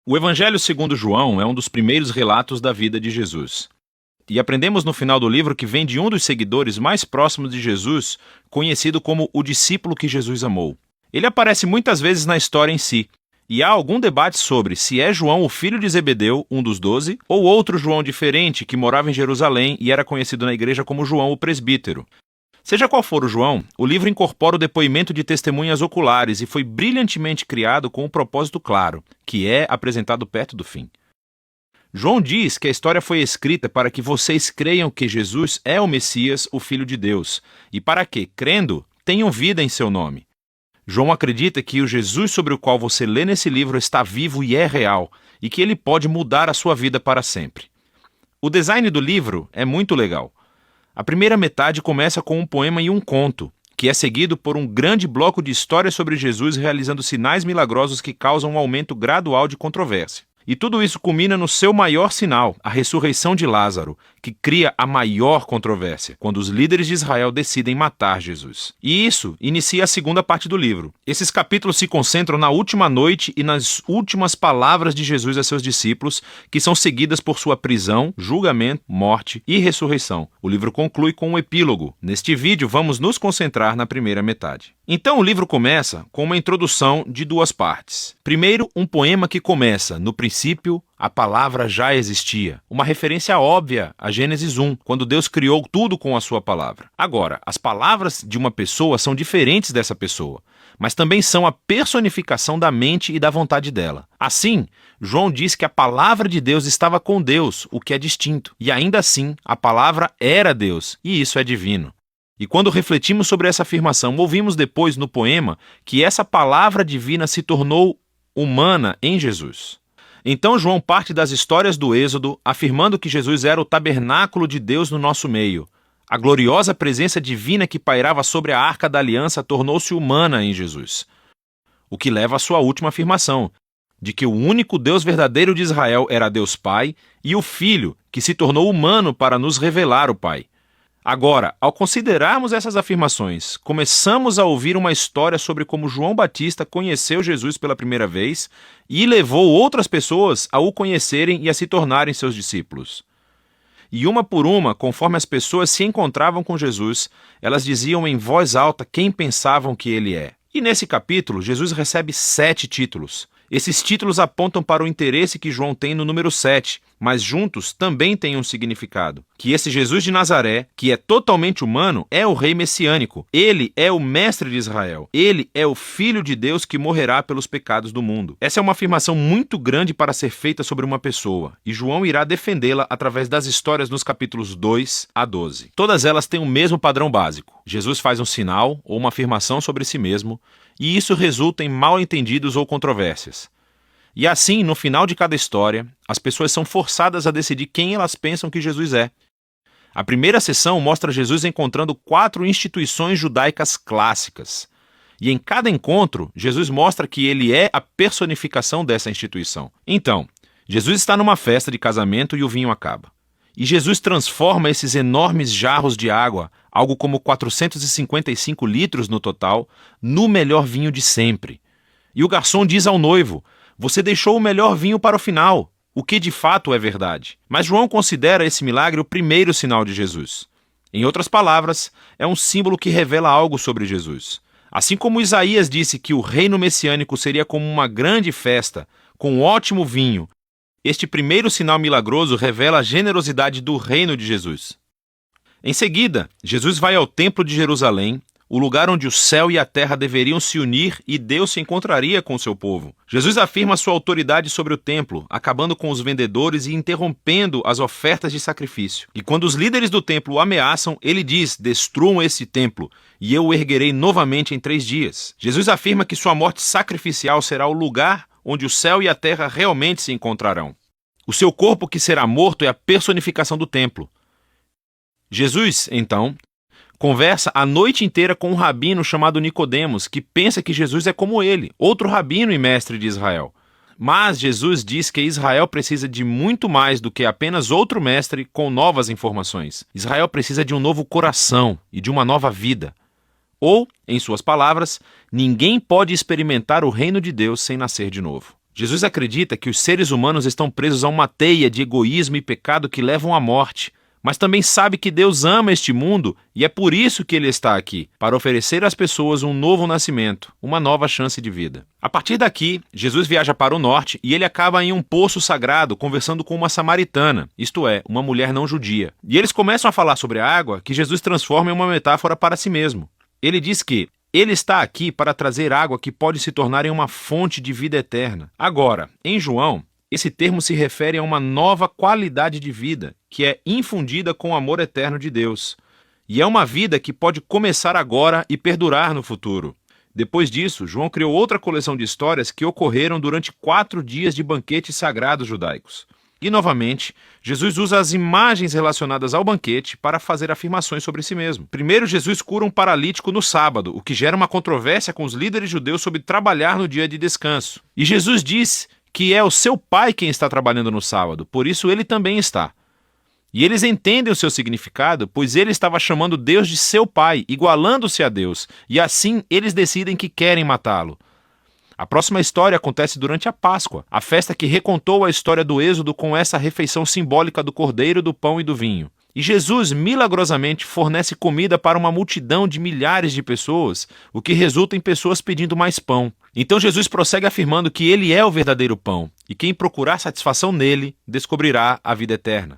O Evangelho segundo João é um dos primeiros relatos da vida de Jesus. E aprendemos no final do livro que vem de um dos seguidores mais próximos de Jesus, conhecido como o discípulo que Jesus amou. Ele aparece muitas vezes na história em si, e há algum debate sobre se é João o filho de Zebedeu, um dos 12, ou outro João diferente que morava em Jerusalém e era conhecido na igreja como João o presbítero. Seja qual for o João, o livro incorpora o depoimento de testemunhas oculares e foi brilhantemente criado com um propósito claro, que é apresentado perto do fim. João diz que a história foi escrita para que vocês creiam que Jesus é o Messias, o Filho de Deus, e para que, crendo, tenham vida em seu nome. João acredita que o Jesus sobre o qual você lê nesse livro está vivo e é real, e que ele pode mudar a sua vida para sempre. O design do livro é muito legal. A primeira metade começa com um poema e um conto, que é seguido por um grande bloco de histórias sobre Jesus realizando sinais milagrosos que causam um aumento gradual de controvérsia. E tudo isso culmina no seu maior sinal, a ressurreição de Lázaro, que cria a maior controvérsia, quando os líderes de Israel decidem matar Jesus. E isso inicia a segunda parte do livro. Esses capítulos se concentram na última noite e nas últimas palavras de Jesus a seus discípulos, que são seguidas por sua prisão, julgamento, morte e ressurreição. O livro conclui com um epílogo. Neste vídeo, vamos nos concentrar na primeira metade. Então o livro começa com uma introdução de duas partes. Primeiro, um poema que começa, no princípio, a palavra já existia. Uma referência óbvia a Gênesis 1, quando Deus criou tudo com a sua palavra. Agora, as palavras de uma pessoa são diferentes dessa pessoa, mas também são a personificação da mente e da vontade dela. Assim, João diz que a palavra de Deus estava com Deus, o que é distinto. E ainda assim, a palavra era Deus, e isso é divino. E quando refletimos sobre essa afirmação, ouvimos depois no poema que essa palavra divina se tornou humana em Jesus. Então João parte das histórias do Êxodo, afirmando que Jesus era o tabernáculo de Deus no nosso meio. A gloriosa presença divina que pairava sobre a Arca da Aliança tornou-se humana em Jesus. O que leva à sua última afirmação, de que o único Deus verdadeiro de Israel era Deus Pai e o Filho, que se tornou humano para nos revelar o Pai. Agora, ao considerarmos essas afirmações, começamos a ouvir uma história sobre como João Batista conheceu Jesus pela primeira vez e levou outras pessoas a o conhecerem e a se tornarem seus discípulos. E uma por uma, conforme as pessoas se encontravam com Jesus, elas diziam em voz alta quem pensavam que ele é. E nesse capítulo, Jesus recebe 7 títulos. Esses títulos apontam para o interesse que João tem no número 7, mas juntos também têm um significado. Que esse Jesus de Nazaré, que é totalmente humano, é o rei messiânico. Ele é o mestre de Israel. Ele é o Filho de Deus que morrerá pelos pecados do mundo. Essa é uma afirmação muito grande para ser feita sobre uma pessoa, e João irá defendê-la através das histórias nos capítulos 2 a 12. Todas elas têm o mesmo padrão básico. Jesus faz um sinal ou uma afirmação sobre si mesmo, e isso resulta em mal-entendidos ou controvérsias. E assim, no final de cada história, as pessoas são forçadas a decidir quem elas pensam que Jesus é. A primeira sessão mostra Jesus encontrando 4 instituições judaicas clássicas. E em cada encontro, Jesus mostra que ele é a personificação dessa instituição. Então, Jesus está numa festa de casamento e o vinho acaba. E Jesus transforma esses enormes jarros de água, algo como 455 litros no total, no melhor vinho de sempre. E o garçom diz ao noivo: "Você deixou o melhor vinho para o final", o que de fato é verdade. Mas João considera esse milagre o primeiro sinal de Jesus. Em outras palavras, é um símbolo que revela algo sobre Jesus. Assim como Isaías disse que o reino messiânico seria como uma grande festa, com um ótimo vinho, este primeiro sinal milagroso revela a generosidade do reino de Jesus. Em seguida, Jesus vai ao Templo de Jerusalém, o lugar onde o céu e a terra deveriam se unir e Deus se encontraria com seu povo. Jesus afirma sua autoridade sobre o templo, acabando com os vendedores e interrompendo as ofertas de sacrifício. E quando os líderes do templo o ameaçam, ele diz: "Destruam esse templo, e eu o erguerei novamente em 3 dias. Jesus afirma que sua morte sacrificial será o lugar onde o céu e a terra realmente se encontrarão. O seu corpo que será morto é a personificação do templo. Jesus, então, conversa a noite inteira com um rabino chamado Nicodemos, que pensa que Jesus é como ele, outro rabino e mestre de Israel. Mas Jesus diz que Israel precisa de muito mais do que apenas outro mestre com novas informações. Israel precisa de um novo coração e de uma nova vida. Ou, em suas palavras, ninguém pode experimentar o reino de Deus sem nascer de novo. Jesus acredita que os seres humanos estão presos a uma teia de egoísmo e pecado que levam à morte, mas também sabe que Deus ama este mundo e é por isso que ele está aqui, para oferecer às pessoas um novo nascimento, uma nova chance de vida. A partir daqui, Jesus viaja para o norte e ele acaba em um poço sagrado conversando com uma samaritana, isto é, uma mulher não judia. E eles começam a falar sobre a água que Jesus transforma em uma metáfora para si mesmo. Ele diz que ele está aqui para trazer água que pode se tornar em uma fonte de vida eterna. Agora, em João, esse termo se refere a uma nova qualidade de vida, que é infundida com o amor eterno de Deus. E é uma vida que pode começar agora e perdurar no futuro. Depois disso, João criou outra coleção de histórias que ocorreram durante 4 dias de banquetes sagrados judaicos. E, novamente, Jesus usa as imagens relacionadas ao banquete para fazer afirmações sobre si mesmo. Primeiro, Jesus cura um paralítico no sábado, o que gera uma controvérsia com os líderes judeus sobre trabalhar no dia de descanso. E Jesus diz que é o seu pai quem está trabalhando no sábado, por isso ele também está. E eles entendem o seu significado, pois ele estava chamando Deus de seu pai, igualando-se a Deus, e assim eles decidem que querem matá-lo. A próxima história acontece durante a Páscoa, a festa que recontou a história do Êxodo com essa refeição simbólica do cordeiro, do pão e do vinho. E Jesus, milagrosamente, fornece comida para uma multidão de milhares de pessoas, o que resulta em pessoas pedindo mais pão. Então Jesus prossegue afirmando que ele é o verdadeiro pão, e quem procurar satisfação nele, descobrirá a vida eterna.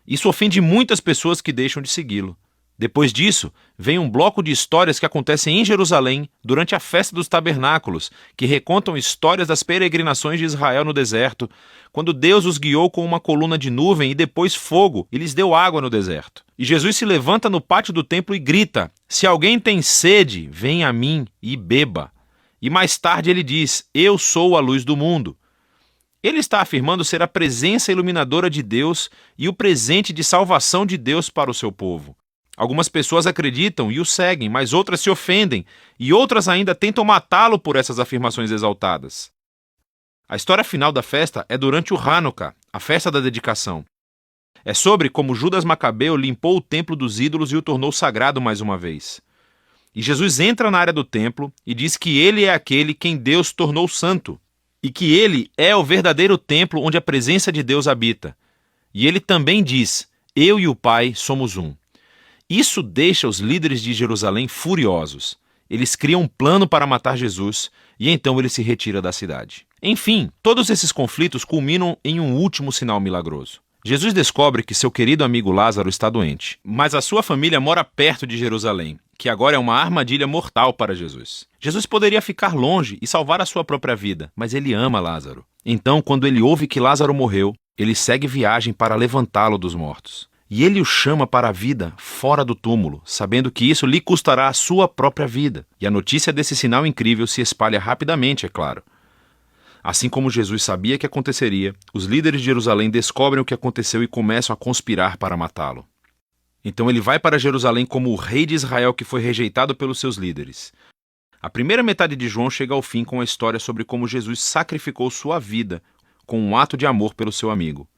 Isso ofende muitas pessoas que deixam de segui-lo. Depois disso, vem um bloco de histórias que acontecem em Jerusalém durante a festa dos tabernáculos, que recontam histórias das peregrinações de Israel no deserto, quando Deus os guiou com uma coluna de nuvem e depois fogo e lhes deu água no deserto. E Jesus se levanta no pátio do templo e grita: "Se alguém tem sede, venha a mim e beba." E mais tarde ele diz: "Eu sou a luz do mundo." Ele está afirmando ser a presença iluminadora de Deus e o presente de salvação de Deus para o seu povo. Algumas pessoas acreditam e o seguem, mas outras se ofendem, e outras ainda tentam matá-lo por essas afirmações exaltadas. A história final da festa é durante o Hanukkah, a festa da dedicação. É sobre como Judas Macabeu limpou o templo dos ídolos e o tornou sagrado mais uma vez. E Jesus entra na área do templo e diz que ele é aquele quem Deus tornou santo, e que ele é o verdadeiro templo onde a presença de Deus habita. E ele também diz: "Eu e o Pai somos um." Isso deixa os líderes de Jerusalém furiosos. Eles criam um plano para matar Jesus e então ele se retira da cidade. Enfim, todos esses conflitos culminam em um último sinal milagroso. Jesus descobre que seu querido amigo Lázaro está doente, mas a sua família mora perto de Jerusalém, que agora é uma armadilha mortal para Jesus. Jesus poderia ficar longe e salvar a sua própria vida, mas ele ama Lázaro. Então, quando ele ouve que Lázaro morreu, ele segue viagem para levantá-lo dos mortos. E ele o chama para a vida fora do túmulo, sabendo que isso lhe custará a sua própria vida. E a notícia desse sinal incrível se espalha rapidamente, é claro. Assim como Jesus sabia que aconteceria, os líderes de Jerusalém descobrem o que aconteceu e começam a conspirar para matá-lo. Então ele vai para Jerusalém como o rei de Israel que foi rejeitado pelos seus líderes. A primeira metade de João chega ao fim com a história sobre como Jesus sacrificou sua vida com um ato de amor pelo seu amigo.